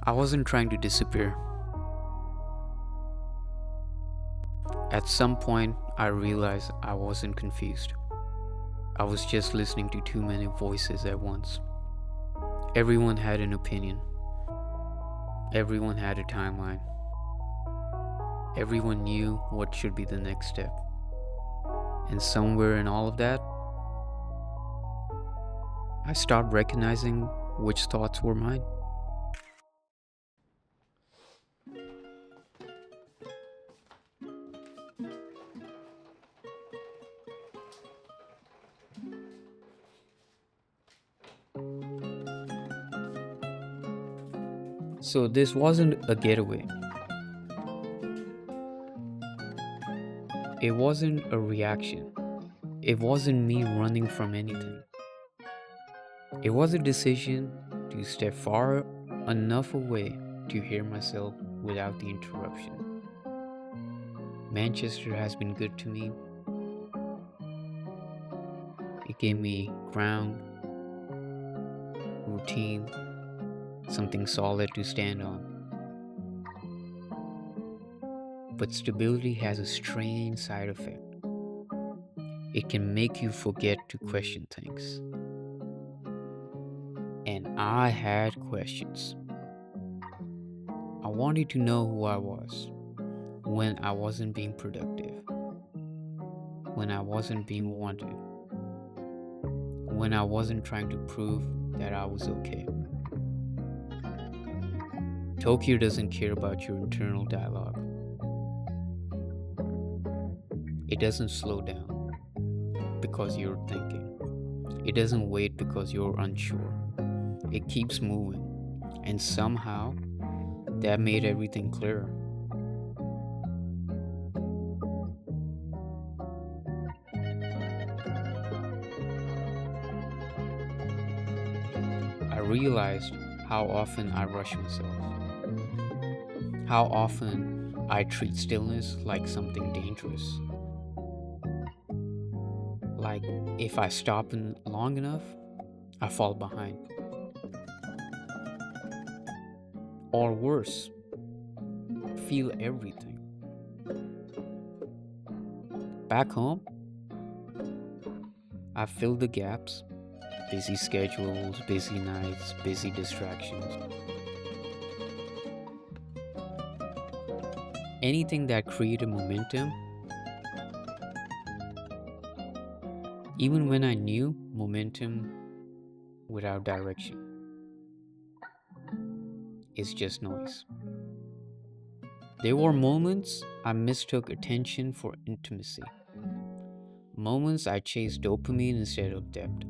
I wasn't trying to disappear. At some point, I realized I wasn't confused. I was just listening to too many voices at once. Everyone had an opinion. Everyone had a timeline. Everyone knew what should be the next step. And somewhere in all of that, I stopped recognizing which thoughts were mine. So this wasn't a getaway. It wasn't a reaction. It wasn't me running from anything. It was a decision to step far enough away to hear myself without the interruption. Manchester has been good to me. It gave me ground, routine, something solid to stand on. But stability has a strange side effect. It can make you forget to question things. And I had questions. I wanted to know who I was when I wasn't being productive, when I wasn't being wanted, when I wasn't trying to prove that I was okay. Tokyo doesn't care about your internal dialogue. It doesn't slow down because you're thinking. It doesn't wait because you're unsure. It keeps moving. And somehow, that made everything clearer. I realized how often I rush myself, how often I treat stillness like something dangerous. Like if I stop long enough, I fall behind. Or worse, feel everything. Back home, I filled the gaps. Busy schedules, busy nights, busy distractions. Anything that created momentum, even when I knew momentum without direction is just noise. There were moments I mistook attention for intimacy. Moments I chased dopamine instead of depth.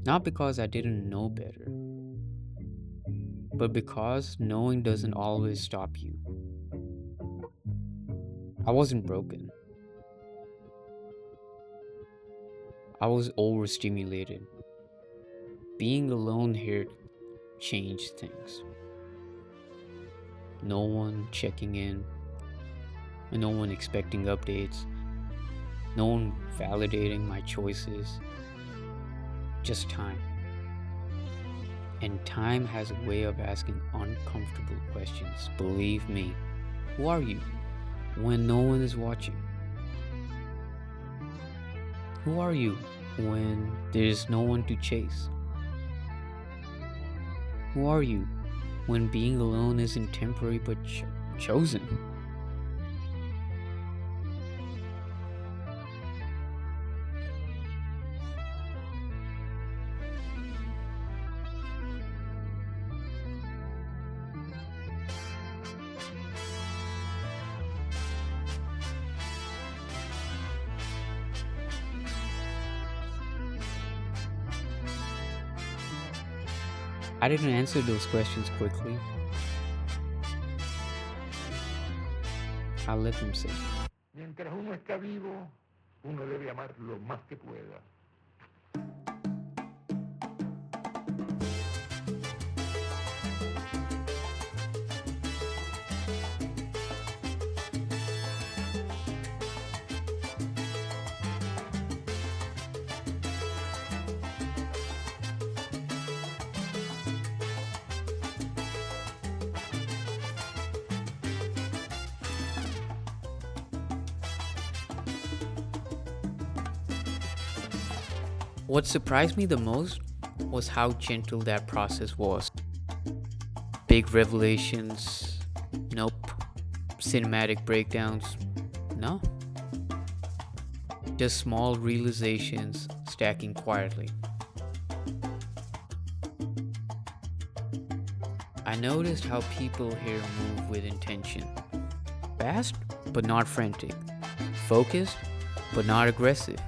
Not because I didn't know better, but because knowing doesn't always stop you. I wasn't broken. I was overstimulated. Being alone here changed things. No one checking in, no one expecting updates, no one validating my choices. Just time. And time has a way of asking uncomfortable questions. Believe me. Who are you when no one is watching? Who are you when there's no one to chase? Who are you when being alone isn't temporary but chosen? I didn't answer those questions quickly. I let them sit. Mientras uno está vivo, uno debe amar lo más que pueda. What surprised me the most was how gentle that process was. Big revelations, nope. Cinematic breakdowns, no. Just small realizations stacking quietly. I noticed how people here move with intention. Fast, but not frantic. Focused, but not aggressive.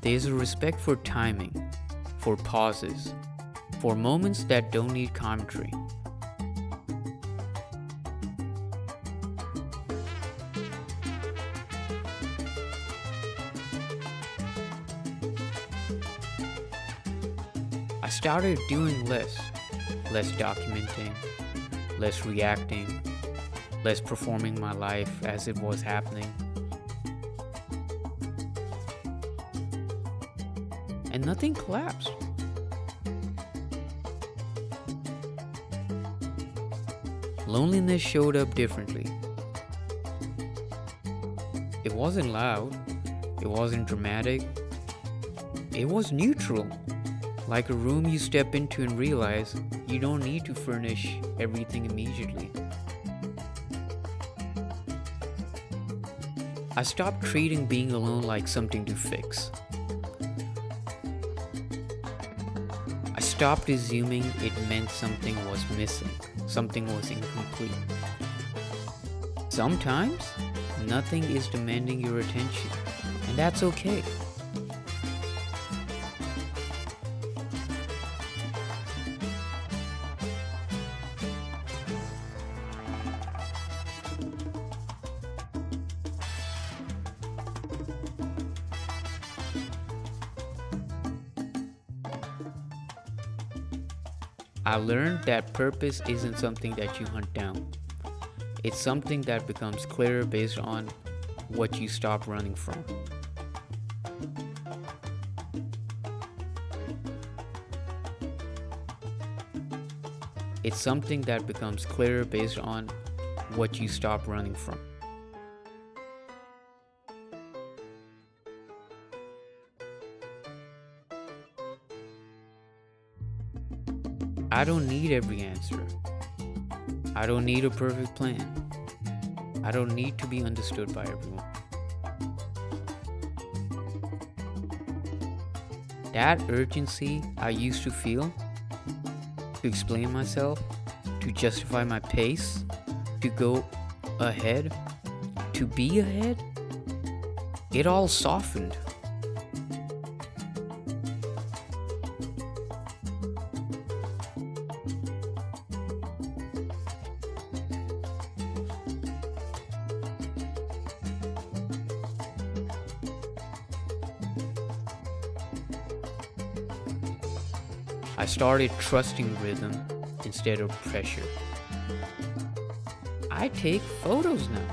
There's a respect for timing, for pauses, for moments that don't need commentary. I started doing less documenting, less reacting, less performing my life as it was happening. And nothing collapsed. Loneliness showed up differently. It wasn't loud, it wasn't dramatic, it was neutral. Like a room you step into and realize you don't need to furnish everything immediately. I stopped treating being alone like something to fix. I stopped assuming it meant something was missing, something was incomplete. Sometimes, nothing is demanding your attention, and that's okay. I learned that purpose isn't something that you hunt down. It's something that becomes clearer based on what you stop running from. It's something that becomes clearer based on what you stop running from. I don't need every answer. I don't need a perfect plan. I don't need to be understood by everyone. That urgency I used to feel to explain myself, to justify my pace, to go ahead, to be ahead, it all softened. I started trusting rhythm instead of pressure. I take photos now.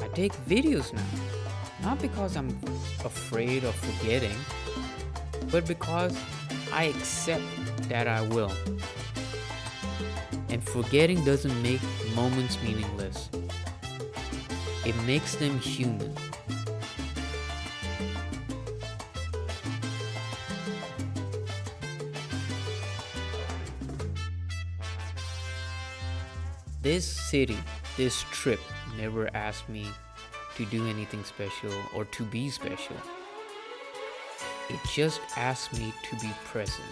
I take videos now. Not because I'm afraid of forgetting, but because I accept that I will. And forgetting doesn't make moments meaningless. It makes them human. This city, this trip never asked me to do anything special or to be special. It just asked me to be present.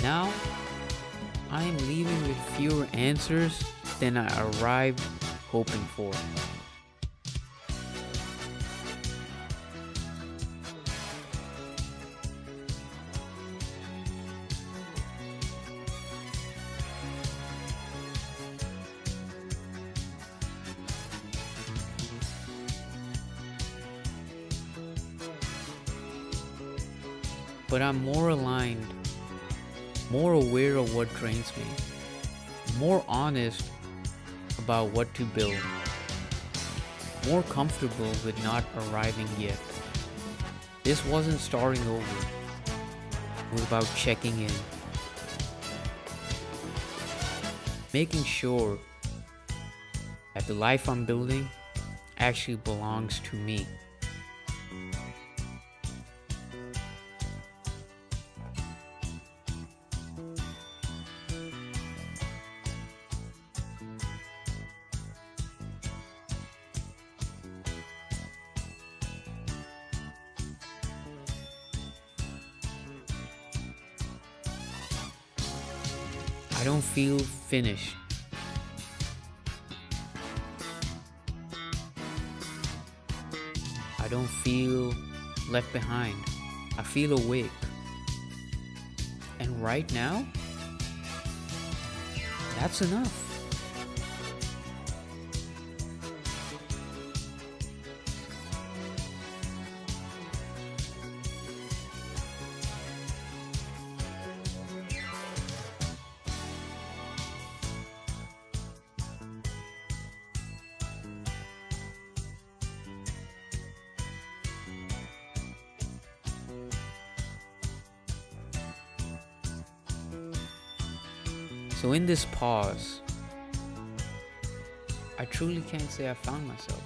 Now, I am leaving with fewer answers than I arrived hoping for. but I'm more aligned, more aware of what drains me, more honest about what to build, more comfortable with not arriving yet. This wasn't starting over, it was about checking in, making sure that the life I'm building actually belongs to me. I don't feel finished. I don't feel left behind. I feel awake. And right now, that's enough. So in this pause, I truly can't say I found myself.